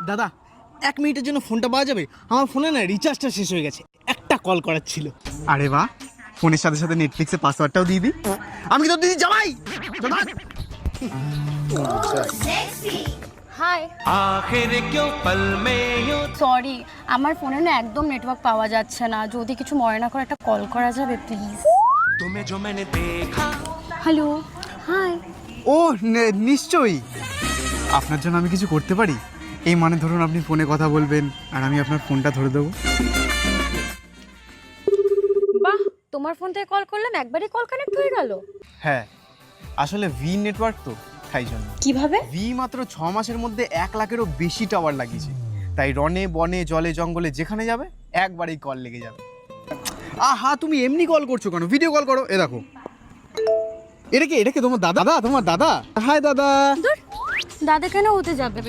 দাদা 1 মিনিটের জন্য ফোনটা পাওয়া যাবে? আমার ফোনে না রিচার্জটা শেষ হয়ে গেছে, একটা কল করার ছিল। আরে বাহ, ফোনের সাথে সাথে নেটফ্লিক্সের পাসওয়ার্ডটাও দিয়ে দিই। আমি কি তোর দিদি জামাই? হাই, आखिर क्यों पल में यूं সরি আমার ফোনে না একদম নেটওয়ার্ক পাওয়া যাচ্ছে না, যদি কিছু মনে না করে একটা কল করা যাবে প্লিজ? तुम्हें जो मैंने देखा হ্যালো, হাই। ও নিশ্চয়ই, আপনার জন্য আমি কিছু করতে পারি। এই মানে ধরুন আপনি ফোনে কথা বলবেন আর আমি আপনার ফোনটা ধরে দেবো। বাহ, তোমার ফোন থেকে কল করলাম, একবারই কল কানেক্ট হয়ে গেল। হ্যাঁ, আসলে ভি নেটওয়ার্ক তো, তাই জন্য। কিভাবে? ভি মাত্র 6 মাসের মধ্যে 1 লাখেরও বেশি টাওয়ার লাগিয়েছে, তাই রনে বনে জলে জঙ্গলে যেখানে যাবে একবারেই কল লেগে যাবে। আহা, তুমি এমনি কল করছো কেন? ভিডিও কল করো। এ দেখো, এটা কি তোমার দাদা? তোমার দাদা? হাই দাদা। দাদা কেন হতে যাবে?